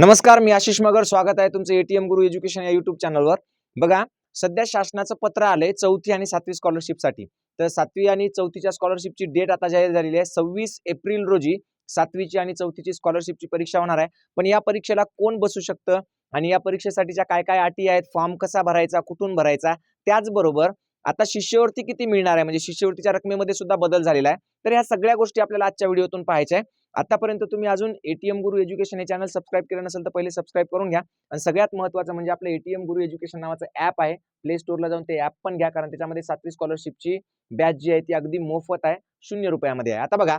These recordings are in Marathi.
नमस्कार, मी आशिष मगर. स्वागत आहे तुमचं एटीएम गुरु एज्युकेशन या युट्यूब चॅनलवर. बघा, सध्या शासनाचं पत्र आलंय 4थी आणि 7वी स्कॉलरशिपसाठी. तर 7वी आणि 4थीच्या स्कॉलरशिपची डेट आता जाहीर झालेली आहे. 26 एप्रिल रोजी 7वीची आणि 4थीची स्कॉलरशिपची परीक्षा होणार आहे. पण या परीक्षेला कोण बसू शकतं आणि या परीक्षेसाठीच्या काय काय अटी आहेत, फॉर्म कसा भरायचा, कुठून भरायचा, त्याचबरोबर आता शिष्यवृत्ती किती मिळणार आहे, म्हणजे शिष्यवृत्तीच्या रकमेमध्ये सुद्धा बदल झालेला आहे. तर ह्या सगळ्या गोष्टी आपल्याला आजच्या व्हिडिओतून पाहायच्या आहे. आतापर्यंत तुम्ही अजून एटीएम गुरु एज्युकेशन हे चॅनल सबस्क्राईब केलं नसेल तर पहिले सबस्क्राईब करून घ्या. आणि सगळ्यात महत्त्वाचं म्हणजे आपलं एटीएम गुरु एज्युकेशन नावाचं ॲप आहे. प्ले स्टोअरला जाऊन ते ॲप पण घ्या, कारण त्याच्यामध्ये 7वी स्कॉलरशिपची बॅच जी आहे ती अगदी मोफत आहे, ₹0 आहे. आता बघा,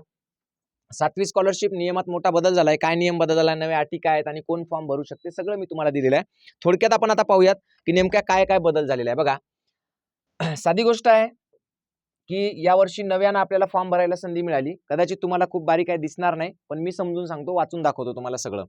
7वी स्कॉलरशिप नियमात मोठा बदल झालाय. काय नियम बदल झालाय, नव्या अटी काय आहेत आणि कोण फॉर्म भरू शकते, सगळं मी तुम्हाला दिलेलं आहे. थोडक्यात आपण आता पाहूयात की नेमक्या काय काय बदल झालेला आहे. बघा, साधी गोष्ट आहे की यावर्षी नव्यानं आपल्याला फॉर्म भरायला संधी मिळाली. कदाचित तुम्हाला खूप बारीक काय दिसणार नाही, पण मी समजून सांगतो, वाचून दाखवतो तुम्हाला सगळं.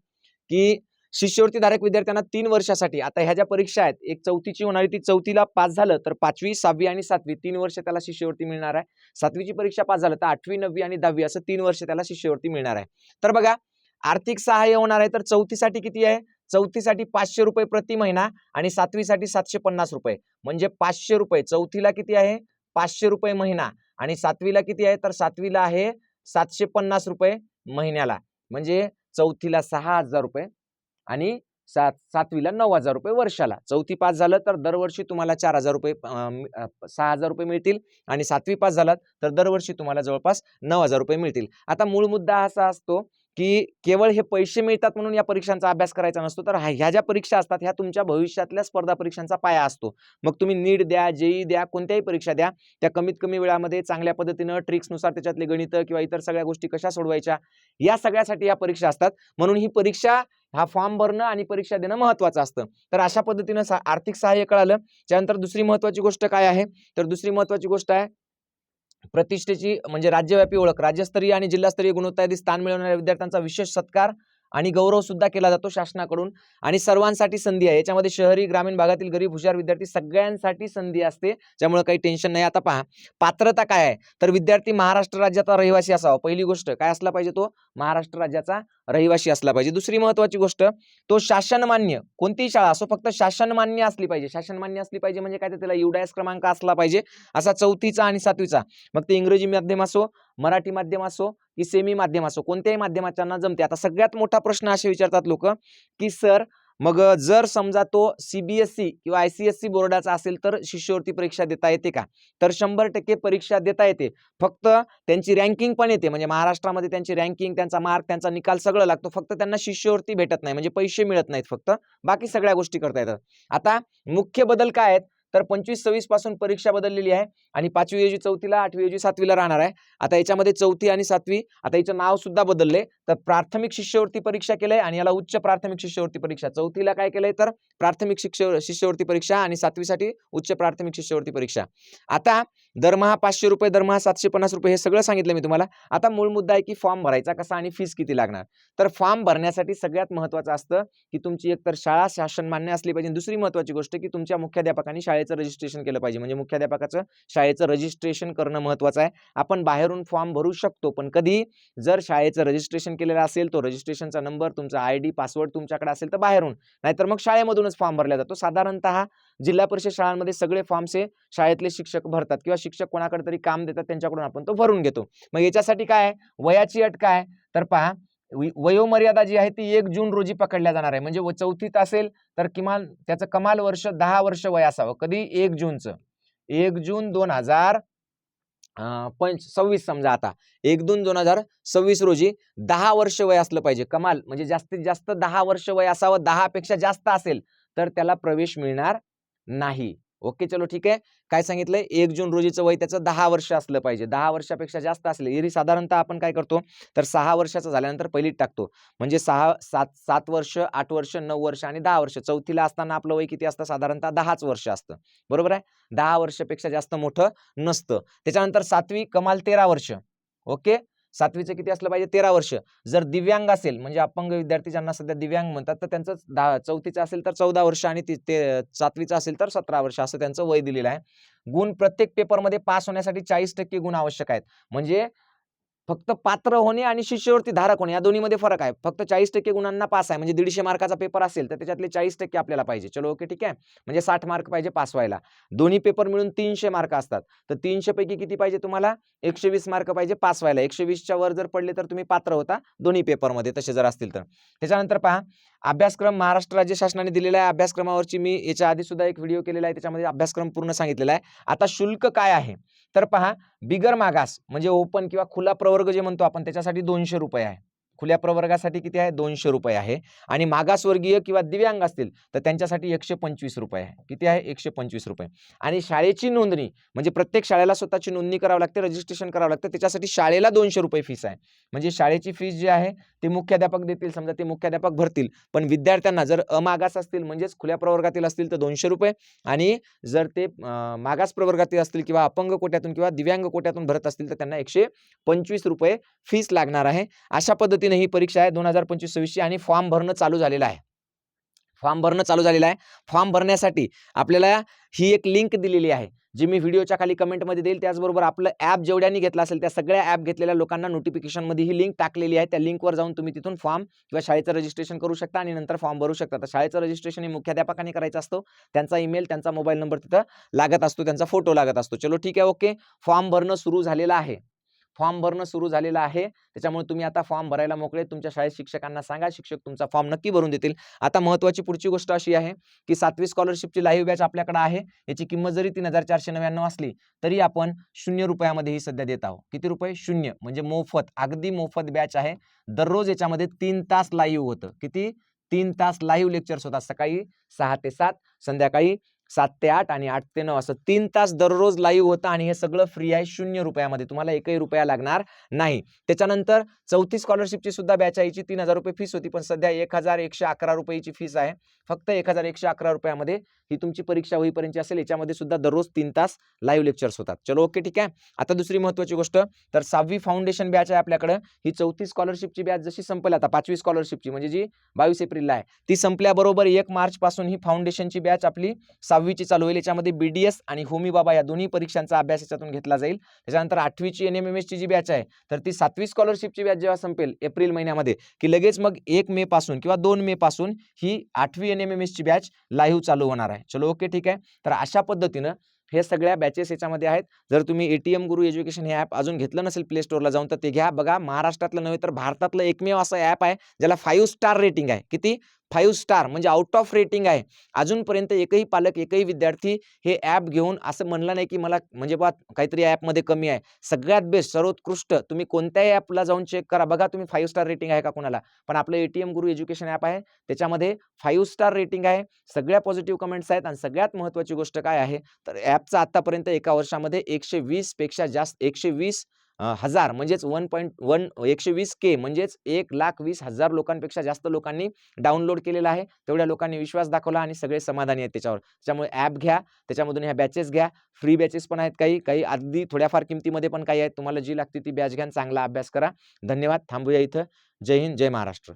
की शिष्यवृत्तीधारक विद्यार्थ्यांना 3 वर्षासाठी, आता ह्या ज्या परीक्षा आहेत, एक 4थीची होणारी, ती 4थीला पास झालं तर 5वी, 6वी आणि 7वी 3 वर्ष त्याला शिष्यवृत्ती मिळणार आहे. 7वीची परीक्षा पास झालं तर 8वी, 9वी आणि 10वी असं 3 वर्ष त्याला शिष्यवृत्ती मिळणार आहे. तर बघा, आर्थिक सहाय्य होणार आहे. तर 4थीसाठी किती आहे? 4थीसाठी ₹500 प्रति महिना आणि 7वीसाठी ₹750. म्हणजे ₹500. 4थीला किती आहे? ₹500 महिना आणि 7वीला किती आहे? तर 7वीला आहे ₹750 महिन्याला. म्हणजे 4थीला ₹6000 आणि 7वीला ₹9000 वर्षाला. 4थी पास झालं तर दरवर्षी तुम्हाला ₹4000 ₹6000 मिळतील आणि 7वी पास झालात तर दरवर्षी तुम्हाला जवळपास ₹9000 मिळतील. आता मूळ मुद्दा असा असतो की केवळ हे पैसे मिळतात म्हणून या परीक्षांचा अभ्यास करायचा नसतो, तर ह्या ज्या परीक्षा असतात ह्या तुमच्या भविष्यातल्या स्पर्धा परीक्षांचा पाया असतो. मग तुम्ही नीट द्या, जेईई द्या, कोणत्याही परीक्षा द्या, त्या कमीत कमी वेळामध्ये चांगल्या पद्धतीनं ट्रिक्सनुसार त्याच्यातले गणितं किंवा इतर सगळ्या गोष्टी कशा सोडवायच्या, या सगळ्यासाठी या परीक्षा असतात. म्हणून ही परीक्षा, हा फॉर्म भरणं आणि परीक्षा देणं महत्त्वाचं असतं. तर अशा पद्धतीनं आर्थिक सहाय्य कळालं. त्यानंतर दुसरी महत्त्वाची गोष्ट काय आहे? तर दुसरी महत्त्वाची गोष्ट आहे प्रतिष्ठेची, म्हणजे राज्यव्यापी ओळख. राज्यस्तरीय आणि जिल्हास्तरीय गुणवत्ताधी स्थान मिळवणाऱ्या विद्यार्थ्यांचा विशेष सत्कार आणि गौरव सुद्धा केला जातो शासनाकडून. आणि सर्वांसाठी संधी आहे. याच्यामध्ये शहरी, ग्रामीण भागातील गरीब, हुशार विद्यार्थी सगळ्यांसाठी संधी असते, त्यामुळे काही टेन्शन नाही. आता पहा, पात्रता काय आहे? तर विद्यार्थी महाराष्ट्र राज्याचा रहिवासी असावा. पहिली गोष्ट काय असला पाहिजे? तो महाराष्ट्र राज्याचा रहिवासी असला पाहिजे. दुसरी महत्त्वाची गोष्ट, तो शासनमान्य, कोणतीही शाळा असो, फक्त शासनमान्य असली पाहिजे. शासनमान्य असली पाहिजे म्हणजे काय? तर त्याला UDAS क्रमांक असला पाहिजे, असा 4थीचा आणि 7वीचा. मग ते इंग्रजी माध्यम असो, मराठी माध्यम असो की सेमी माध्यम असो, कोणत्याही माध्यमाच्यांना जमते. आता सगळ्यात मोठा प्रश्न असे विचारतात लोक की सर, मग जर समजा तो CBSE किंवा ICSE बोर्डाचा असेल तर शिष्यवृत्ती परीक्षा देता येते का? तर 100% परीक्षा देता येते. फक्त त्यांची रँकिंग पण येते, म्हणजे महाराष्ट्रामध्ये त्यांची रँकिंग, त्यांचा मार्क, त्यांचा निकाल सगळं लागतो. फक्त त्यांना शिष्यवृत्ती भेटत नाही, म्हणजे पैसे मिळत नाहीत. फक्त बाकी सगळ्या गोष्टी करता येतात. आता मुख्य बदल काय आहेत? तर 25-26 पासून परीक्षा बदललेली आहे आणि 5वी ऐवजी 4थीला, 8वी ऐवजी 7वीला राहणार आहे. आता याच्यामध्ये 4थी आणि 7वी, आता याचं नाव सुद्धा बदलले. तर प्राथमिक शिष्यवृत्ती परीक्षा केलंय आणि याला उच्च प्राथमिक शिष्यवृत्ती परीक्षा. 4थीला काय केलंय? तर प्राथमिक शिष्यवृत्ती परीक्षा आणि 7वीसाठी उच्च प्राथमिक शिष्यवृत्ती परीक्षा. आता दरमहा ₹500, दरमहा ₹750 हे सगळं सांगितलं मी तुम्हाला. आता मूळ मुद्दा आहे की फॉर्म भरायचा कसा आणि फीस किती लागणार. तर फॉर्म भरण्यासाठी सगळ्यात महत्त्वाचं असतं की तुमची एकतर शाळा शासनमान्य असली पाहिजे. दुसरी महत्त्वाची गोष्ट की तुमच्या मुख्याध्यापकांनी शाळेचं रजिस्ट्रेशन केलं पाहिजे, म्हणजे मुख्याध्यापकाचं शाळेचं रजिस्ट्रेशन करणं महत्त्वाचं आहे. आपण बाहेरून फॉर्म भरू शकतो, पण कधी? जर शाळेचं रजिस्ट्रेशन केलेलं असेल, तो रजिस्ट्रेशनचा नंबर, तुमचा ID, पासवर्ड तुमच्याकडे असेल तर बाहेरून, नाहीतर मग शाळेमधूनच फॉर्म भरला जातो. साधारणतः जिल्हा परिषद शाळांमध्ये सगळे फॉर्म्स हे शाळेतले शिक्षक भरतात किंवा शिक्षक कोणाकडे तरी काम देतात, त्यांच्याकडून आपण तो भरून घेतो. मग याच्यासाठी काय आहे? वयाची अट काय? तर पहा, वयोमर्यादा जी आहे ती 1 जून रोजी पकडल्या जाणार आहे. म्हणजे 4थीत असेल तर किमान त्याचं कमाल वर्ष 10 वर्ष वय असावं. कधी? 1 जूनचं. 1 जून 2026 समजा. आता 1 जून 2026 रोजी 10 वर्ष वय असलं पाहिजे कमाल, म्हणजे जास्तीत जास्त 10 वर्ष वय असावं. 10 पेक्षा जास्त असेल तर त्याला प्रवेश मिळणार नाही. ओके, चलो ठीक आहे. काय सांगितलंय? 1 जून रोजीचं वय त्याचं 10 वर्ष असलं पाहिजे. 10 वर्षापेक्षा जास्त असले, एरी साधारणतः आपण काय करतो? तर 6 वर्षाचं झाल्यानंतर पहिलीत टाकतो. म्हणजे 7 वर्ष, 8 वर्ष, 9 वर्ष आणि 10 वर्ष. 4थीला असताना आपलं वय किती असतं? साधारणतः 10च वर्ष असतं. बरोबर आहे? 10 वर्षापेक्षा जास्त मोठं नसतं. त्याच्यानंतर 7वी कमाल 13 वर्ष. ओके, 7वीचं किती असलं पाहिजे? 13 वर्ष. जर दिव्यांग असेल, म्हणजे अपंग विद्यार्थी ज्यांना सध्या दिव्यांग म्हणतात, तर त्यांचं 4थीचं असेल तर 14 वर्ष आणि 7वीचं असेल तर 17 वर्ष असं त्यांचं वय दिलेलं आहे. गुण, प्रत्येक पेपरमध्ये पास होण्यासाठी 40% गुण आवश्यक आहेत. म्हणजे फक्त पात्र होणे आणि शिष्यवृत्ती धारक होणे या दोन्हीमध्ये फरक आहे. फक्त 40% गुणांना पास आहे, म्हणजे 150 मार्काचा पेपर असेल तर त्याच्यातले 40% आपल्याला पाहिजे. चलो ओके ठीक आहे. म्हणजे 60 मार्क पाहिजे पास व्हायला. दोन्ही पेपर मिळून 300 मार्क असतात. तर 300 पैकी किती पाहिजे तुम्हाला? 120 मार्क पाहिजे पास व्हायला. 120च्या वर जर पडले तर तुम्ही पात्र होता दोन्ही पेपरमध्ये तसे जर असतील तर. त्याच्यानंतर पहा, अभ्यासक्रम महाराष्ट्र राज्य शासनाने दिलेला आहे. अभ्यासक्रमावरची मी याच्या आधी सुद्धा एक व्हिडिओ केलेला आहे, त्याच्यामध्ये अभ्यासक्रम पूर्ण सांगितलेला आहे. आता शुल्क काय आहे तर पहा, बिगर मागास म्हणजे ओपन किंवा खुला प्रवर्ग जे म्हणतो आपण त्याच्यासाठी 200 रुपये आहे. खुल्या प्रवर्गासाठी किती आहे? 200 रुपये आहे. आणि मागासवर्गीय किंवा दिव्यांग असतील तर त्यांच्यासाठी 125 रुपये आहे. किती आहे? 125 रुपये. आणि शाळेची नोंदणी म्हणजे प्रत्येक शाळेला स्वतःची नोंदणी करावी लागते, रजिस्ट्रेशन करावं लागतं. त्याच्यासाठी शाळेला 200 रुपये फीस आहे. म्हणजे शाळेची फीस जी आहे ते मुख्याध्यापक देतील, समजा ते मुख्याध्यापक भरतील. पण विद्यार्थ्यांना जर अमागास असतील म्हणजेच खुल्या प्रवर्गातील असतील तर 200 रुपये, आणि जर ते मागास प्रवर्गातील असतील किंवा अपंग कोट्यातून किंवा दिव्यांग कोट्यातून भरत असतील तर त्यांना 125 रुपये फीस लागणार आहे. अशा पद्धतीने ही परीक्षा आहे 2025-26ची. आणि फॉर्म भरणं चालू झालेलं आहे. फॉर्म भरण्यासाठी आपल्याला ही एक लिंक दिलेली आहे, जी मी व्हिडिओच्या खाली कमेंटमध्ये देईल. त्याचबरोबर आपलं ॲप जेवढ्यांनी घेतला असेल त्या सगळ्या ॲप घेतलेल्या लोकांना नोटिफिकेशनमध्ये ही लिंक टाकलेली आहे. त्या लिंकवर जाऊन तुम्ही तिथून फॉर्म किंवा शाळेचं रजिस्ट्रेशन करू शकता आणि नंतर फॉर्म भरू शकता. तर शाळेचं रजिस्ट्रेशन हे मुख्याध्यापकांनी करायचं असतो. त्यांचा ईमेल, त्यांचा मोबाईल नंबर तिथं लागत असतो, त्यांचा फोटो लागत असतो. चलो ठीक आहे, ओके. फॉर्म भरणं सुरू झालेलं आहे. त्याच्यामुळे तुम्ही आता फॉर्म भरायला मोकळे. तुमच्या शाळेत शिक्षकांना सांगा, शिक्षक तुमचा फॉर्म नक्की भरून देतील. आता महत्त्वाची पुढची गोष्ट अशी आहे की 7वी स्कॉलरशिपची लाईव्ह बॅच आपल्याकडे आहे. याची किंमत जरी 3,499 असली तरी आपण 0 रुपयामध्ये ही सध्या देत आहोत. किती रुपये? 0. म्हणजे मोफत, अगदी मोफत बॅच आहे. दररोज याच्यामध्ये 3 तास लाईव्ह होतं. किती? 3 तास लाईव्ह लेक्चर्स होतात. सकाळी 6 ते 7, संध्याकाळी 7 ते 8 आणि 8 ते 9 असं 3 तास दररोज लाईव्ह होतं. आणि हे सगळं फ्री आहे, 0 रुपयामध्ये. तुम्हाला एकही रुपया लागणार नाही. त्याच्यानंतर 4थी स्कॉलरशिपची सुद्धा बॅच आहे. 3000 रुपये फीस होती, पण सध्या 1111 रुपयाची फीस आहे. फक्त 1111 रुपयामध्ये ही तुमची परीक्षा होईपर्यंत असेल. याच्यामध्ये सुद्धा दररोज 3 तास लाईव्ह लेक्चर्स होतात. चलो ओके ठीक आहे. आता दुसरी महत्त्वाची गोष्ट, तर 6वी फाउंडेशन बॅच आहे आपल्याकडे. ही 4थी स्कॉलरशिपची बॅच जशी संपेल आता 5वी स्कॉलरशिपची म्हणजे जी 22 एप्रिलला आहे, ती संपल्याबरोबर 1 मार्च पासून ही फाउंडेशनची बॅच आपली 6वीची चालू होईल. याच्यामध्ये BDS आणि होमी बाबा या दोन्ही परीक्षांचा अभ्यास याच्यातून घेतला जाईल. त्याच्यानंतर 8वीची NMMS ची जी बॅच आहे, तर ती 7वी स्कॉलरशिपची बॅच जेव्हा संपेल एप्रिल महिन्यामध्ये, की लगेच मग 1 मे पासून किंवा 2 मे पासून ही 8वी NMMS ची बॅच लाईव्ह चालू होणार आहे. चलो ओके ठीक आहे. तर अशा पद्धतीनं हे सगळ्या बॅचेस याच्यामध्ये आहेत. जर तुम्ही ATM गुरु एज्युकेशन हे ॲप अजून घेतलं नसेल प्ले स्टोअरला जाऊन तर ते घ्या. बघा, महाराष्ट्रातलं नव्हे तर भारतातलं एकमेव असं ॲप आहे ज्याला 5 स्टार रेटिंग आहे. किती? 5 स्टार म्हणजे आउट ऑफ रेटिंग आहे. अजूनपर्यंत एकही पालक, एकही विद्यार्थी हे ॲप घेऊन असं म्हणलं नाही की मला म्हणजे बा काहीतरी ॲपमध्ये कमी आहे. सगळ्यात बेस्ट, सर्वोत्कृष्ट. तुम्ही कोणत्याही ॲपला जाऊन चेक करा, बघा तुम्ही 5 स्टार रेटिंग आहे का कोणाला. पण आपलं ATM गुरु एज्युकेशन ॲप आहे, त्याच्यामध्ये 5 स्टार रेटिंग आहे. सगळ्या पॉझिटिव्ह कमेंट्स आहेत. आणि सगळ्यात महत्त्वाची गोष्ट काय आहे तर ॲपचा आतापर्यंत एका वर्षामध्ये 120 पेक्षा जास्त 120 हजार म्हणजेच 120K म्हणजेच 1,20,000 लोकांपेक्षा जास्त लोकांनी डाउनलोड केलेला आहे. तेवढ्या लोकांनी विश्वास दाखवला आणि सगळे समाधानी आहेत त्याच्यावर. त्याच्यामुळे ॲप घ्या, त्याच्यामधून ह्या बॅचेस घ्या. फ्री बॅचेस पण आहेत, काही अगदी थोड्याफार किमतीमध्ये पण काही आहेत. तुम्हाला जी लागते ती बॅच घ्या, चांगला अभ्यास करा. धन्यवाद. थांबूया इथं. जय हिंद, जय महाराष्ट्र.